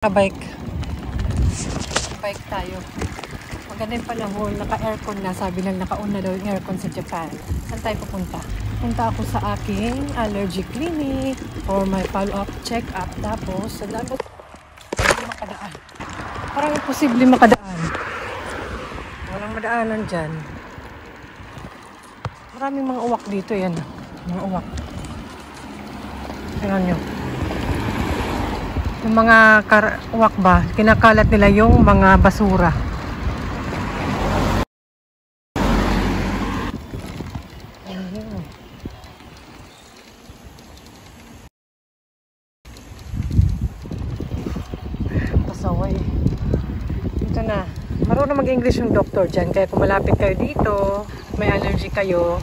Bike tayo. Maganda yung panahon, naka-aircon na. Sabi lang naka-on na daw yung aircon sa Japan. Saan tayo pupunta? Punta ako sa aking allergy clinic for my follow-up check-up. Tapos, sa dapat hindi makadaan. Parang imposible makadaan. Walang madaanan dyan. Maraming mga uwak dito. Yan. Mga uwak. Tingnan nyo. Yung mga uwak ba, kinakalat nila yung mga basura. Pasaway. Ito na. Marunong mag-English yung doktor dyan. Kaya kung malapit kayo dito, may allergy kayo,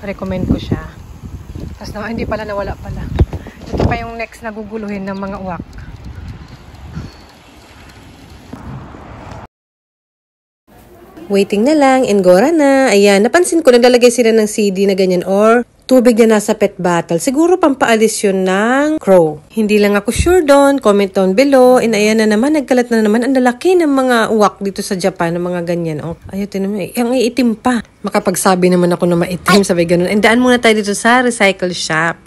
recommend ko siya. Tapos naman, hindi pala nawala pala. Ito pa yung next na guguluhin ng mga uwak. Waiting na lang, Engora na. Ayan, napansin ko naglalagay sila ng CD na ganyan or tubig na nasa pet bottle. Siguro pampaalis yun ng crow. Hindi lang ako sure doon. Comment down below. And ayan na naman, nagkalat na naman. Ang lalaki ng mga uwak dito sa Japan, ng mga ganyan. Oh, ayun, naman. Ang iitim pa. Makapagsabi naman ako na maitim, sabi ganun. And daan muna tayo dito sa recycle shop.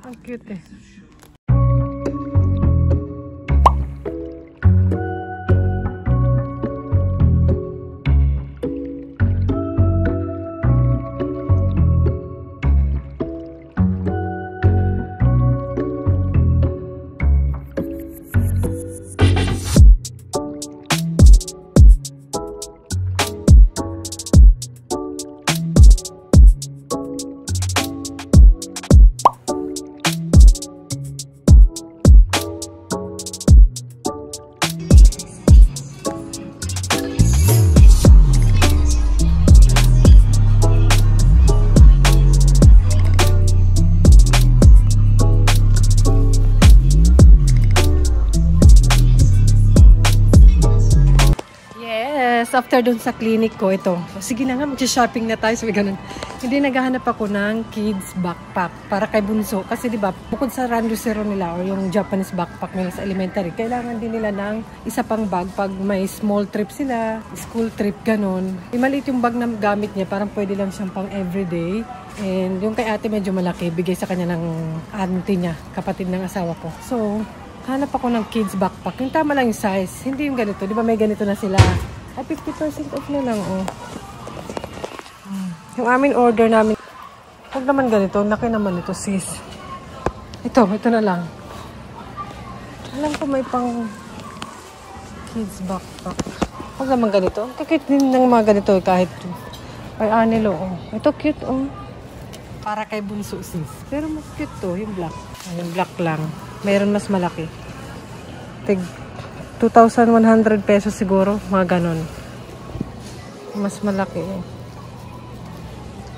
Ang cute eh. After dun sa clinic ko, ito. Sige na nga, mag-shopping na tayo. Sabi ganun. Hindi naghahanap ako ng kids backpack para kay Bunso. Kasi diba, bukod sa Randusero nila or yung Japanese backpack nila sa elementary, kailangan din nila ng isa pang bag pag may small trip sila, school trip, ganun. Maliit yung bag na gamit niya, parang pwede lang siyang pang everyday. And yung kay ate medyo malaki, bigay sa kanya ng auntie niya, kapatid ng asawa ko. So, hanap ako ng kids backpack. Yung tama lang yung size. Hindi yung ganito. Diba may ganito na sila? Ay, 50% off na lang, oh. Yung amin order namin. Huwag naman ganito. Laki naman ito, sis. Ito na lang. Alam ko may pang kids backpack. Huwag naman ganito. Kakit din ng mga ganito kahit ay anilo, oh. Ito cute, oh. Para kay Bunso, sis. Pero mas cute to, yung black. Ay, yung black lang. Mayroon mas malaki. 2,100 pesos siguro, mga ganon. Mas malaki eh.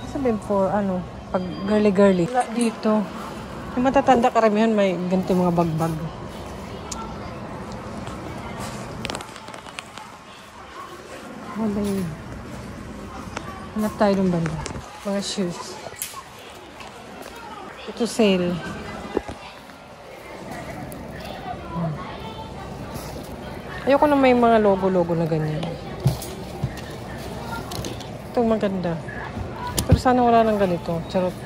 Sabihin for ano, pag girly-girly. Dito, yung matatanda karamihan may ganito mga bagbag. Wala yun. Hanap tayo ng banda. Mga shoes. Ito sale. Ayoko na may mga logo-logo na ganyan. Ito maganda. Pero sana wala nang ganito. Charot.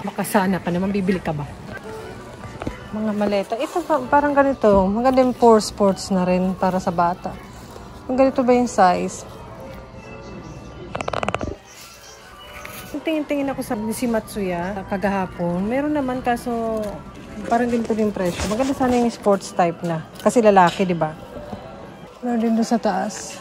Baka sana ka naman. Bibili ka ba? Mga maleta. Ito parang ganito. Maganda yung for sports na rin para sa bata. Kung ganito ba yung size? Tingin-tingin ako sa Nishimatsuya kagahapon. Meron naman kaso parang ganito din presyo. Maganda sana yung sports type na. Kasi lalaki, di ba? Meron din doon sa taas.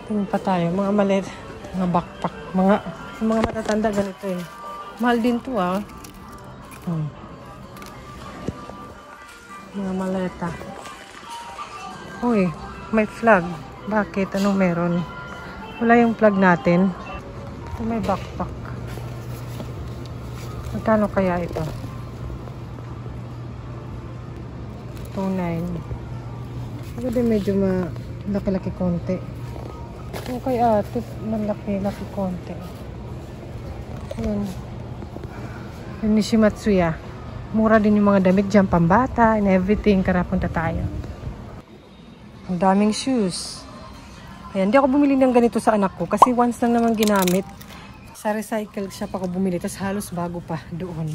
Tingin pa tayo. Mga malit. Mga backpack. Mga matatanda ganito eh. Mahal din to ah. Mga maleta. Uy, may flag. Bakit? Anong meron? Wala yung flag natin. Ito may backpack. Magkano kaya ito? 2.9. Ako din medyo malaki-laki konti. Okay ate, malaki-laki konti. Ayan. Yung Nishimatsuya. Mura din yung mga damit dyan, pambata and everything. Karapunta tayo. Ang daming shoes. Ayan, hindi ako bumili ng ganito sa anak ko kasi once lang naman ginamit. Sa recycle shop ako bumili, tapos halos bago pa doon.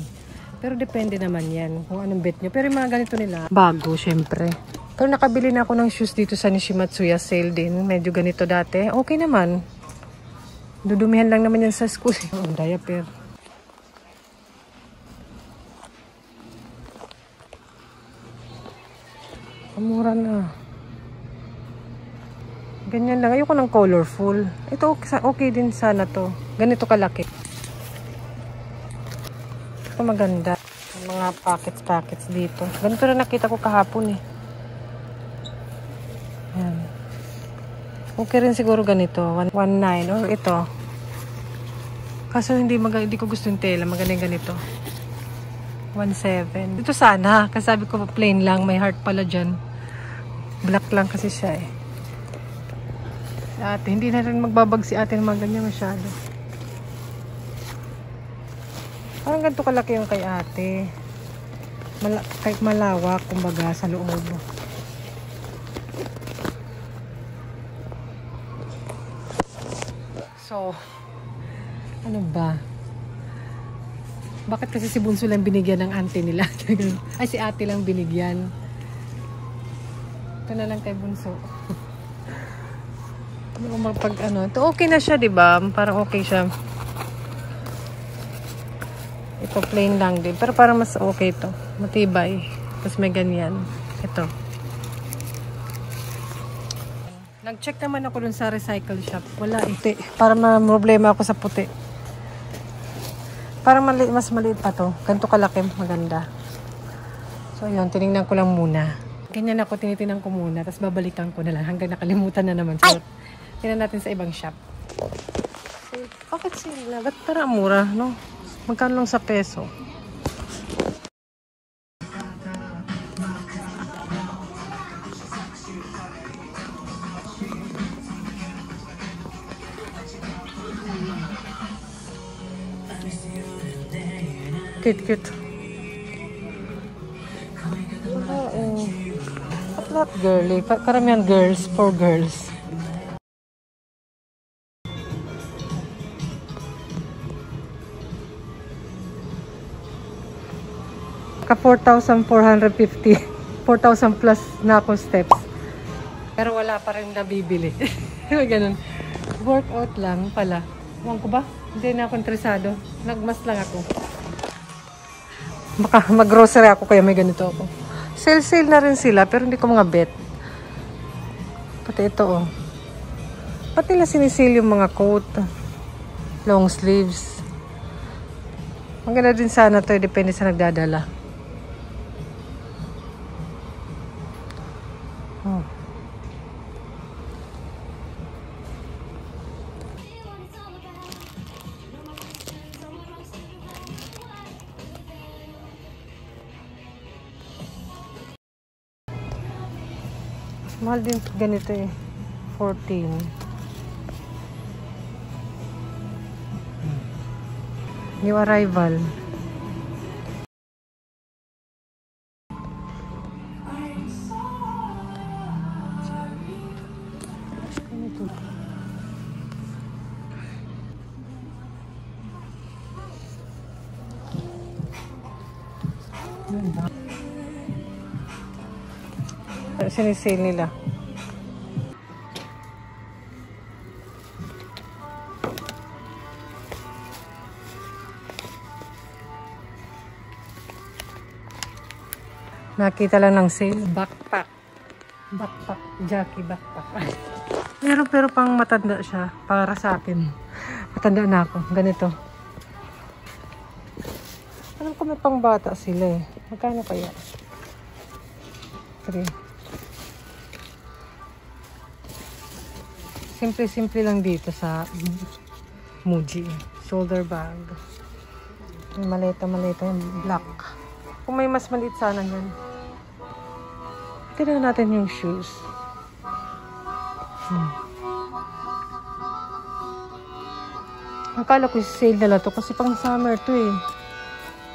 Pero depende naman yan kung anong bet nyo. Pero yung mga ganito nila, bago syempre. Pero nakabili na ako ng shoes dito sa Nishimatsuya, sale din. Medyo ganito dati. Okay naman. Dudumihan lang naman yan sa school. Oh, diaper. Mura na. Ganyan lang. Ayoko ng colorful. Ito okay din sana to. Ganito kalaki. Ito maganda. Mga packets dito. Ganito na nakita ko kahapon eh. Ayan. Okay rin siguro ganito. 1.9 or ito. Kaso hindi ko gusto yung tela. Maganda yung ganito. 1.7. Ito sana. Kasi sabi ko plain lang. May heart pala dyan. Black lang kasi siya eh. Ate, hindi na rin magbabag si ate ng mga ganyan masyado. Parang ganito kalaki yung kay ate. Kahit malawak, kumbaga, sa loob. So, ano ba? Bakit kasi si Bunso lang binigyan ng auntie nila? Ay, si ate lang binigyan. Ito na lang kay Bunso. Pag ano, ito okay na siya, 'di ba? Parang okay siya. Ito plain lang din, pero parang mas okay to. Matibay. Tapos may ganyan. Ito. Nag-check naman ako dun sa recycle shop. Wala ite. Para ma-problema ako sa puti. Parang mas maliit pa to. Ganito kalaki, maganda. So, yun. Tinignan ko lang muna. Ganyan ako, tinitinan ko muna. Tapos babalikan ko na lang hanggang nakalimutan na naman. So, tingnan natin sa ibang shop. Bakit sila? Ba't parang mura, no? Magkano lang sa peso? Cute. Not girly. Karamihan girls for girls. Ka 4,450. 4,000 plus na ako steps. Pero wala pa rin nabibili. Ganun. Workout lang pala. Ewan ko ba? Hindi na ako interesado. Nagmas lang ako. Baka mag-grocery ako kaya may ganito ako. Sale na rin sila pero hindi ko mga bet. Pati ito oh. Pati nila sinisale yung mga coat. Long sleeves. Maganda din sana to. Depende sa nagdadala. Oh. Mahal din ganito eh. 14. New arrival. Sinisale nila. Nakita lang ng sale. Backpack. Backpack. Jackie backpack. Meron pero pang matanda siya. Para sa akin. Matanda na ako. Ganito. Alam ko may pang bata sila eh. Magkano kaya? 3. Simple-simple lang dito sa Muji. Shoulder bag. May maleta-maleta yung black. Kung may mas maliit sana yan. Tignan natin yung shoes. Akala ko sale na to kasi pang summer to eh.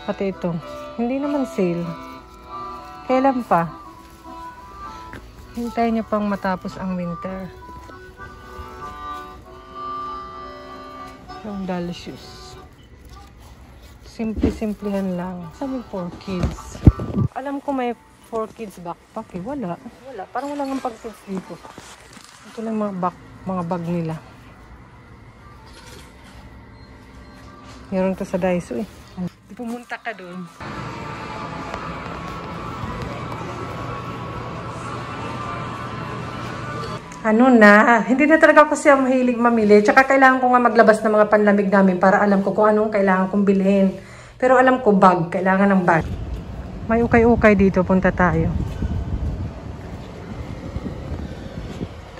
Pati ito. Hindi naman sale. Kailan pa? Hintayin niyo pang matapos ang winter. Yung doll shoes. Simple-simplehan lang. Sabi for kids. Alam ko may for kids backpack eh. Wala. Parang wala ng pag-kids dito. Ito lang mga bag nila. Meron to sa Daiso eh. Pumunta ka dun. Ano na, hindi na talaga ako siya mahilig mamili. Tsaka kailangan ko nga maglabas ng mga panlamig namin para alam ko kung anong kailangan kong bilhin. Pero alam ko bag, kailangan ng bag. May ukay-ukay dito, punta tayo.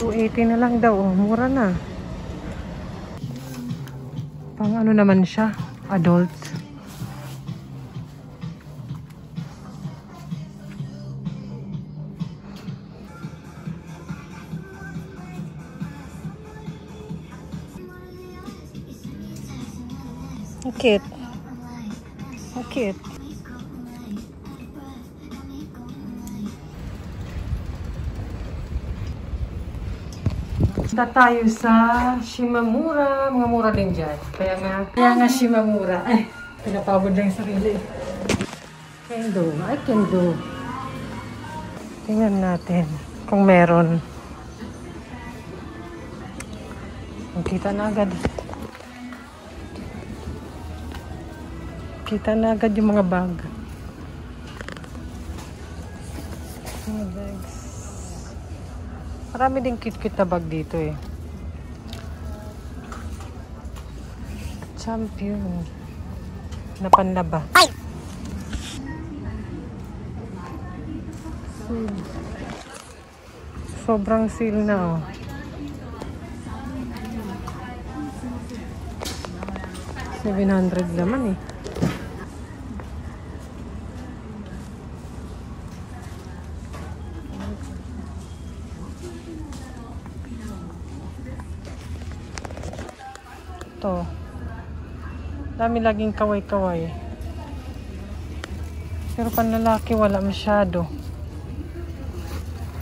280 na lang daw, oh, mura na. Pang ano naman siya, adult. Cute. Cute. Punta tayo sa Shimamura. Mga mura din dyan. Kaya nga Shimamura. Ay, pinapagod lang yung sarili. I can do. Tingnan natin kung meron. Kita na agad. Kita na agad yung mga bag. Mga bags. Marami din cute-cute na bag dito eh. Champion. Na panlaba. Ay! Sobrang sale na oh. $700 naman eh. Dami laging kaway-kaway. Pero panlalaki wala masyado.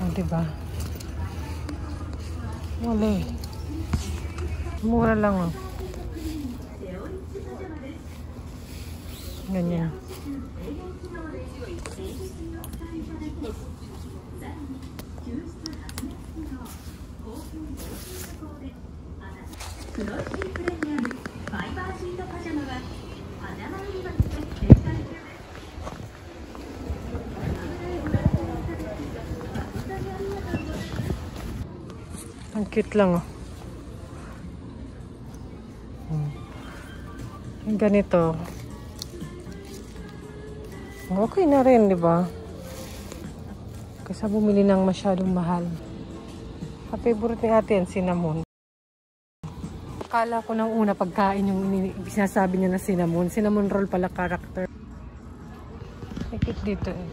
Oh, diba? Wala. Mura lang oh. Ganyan. Ang cute lang oh. Ganito. Okay na rin, di ba? Kasi bumili ng masyadong mahal. Favorite ni ate yan, cinnamon. Akala ko nang una pagkain yung sinasabi niya na cinnamon. Cinnamon roll pala character. Ikit dito eh.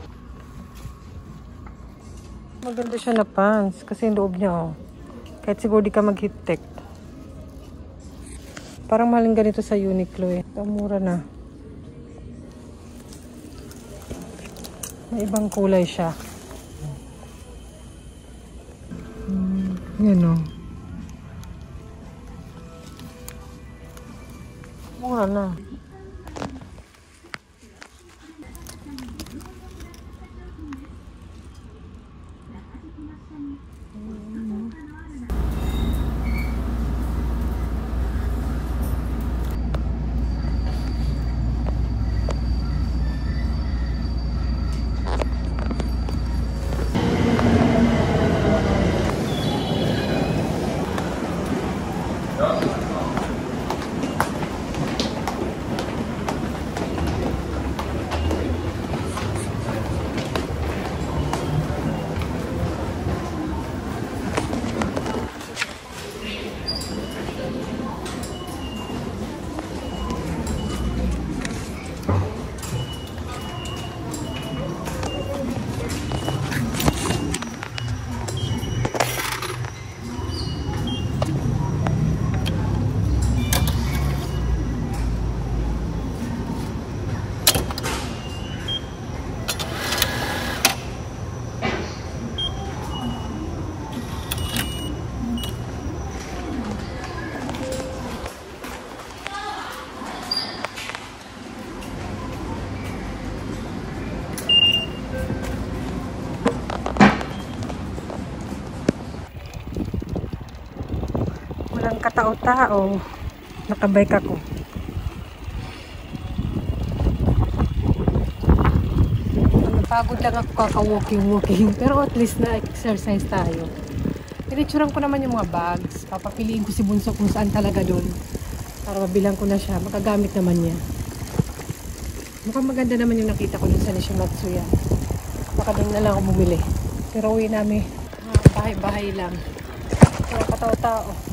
Maganda siya na pants. Kasi yung loob niya oh. Kahit siguro di ka mag-hit-tech. Parang maling ganito sa Uniqlo eh. Mura na. May ibang kulay siya. Yan o. Mura na. walang katao-tao. Nakabike ako. Napagod lang ako kaka-walking. Pero at least na-exercise tayo. Pinituran ko naman yung mga bags. Papapiliin ko si Bunso kung saan talaga doon. Para mabilang ko na siya. Makagamit naman niya. Mukhang maganda naman yung nakita ko dun sa Nishimatsuya. Baka doon na lang ako bumili. Pero uwi namin. Bahay-bahay lang. Walang katao-tao.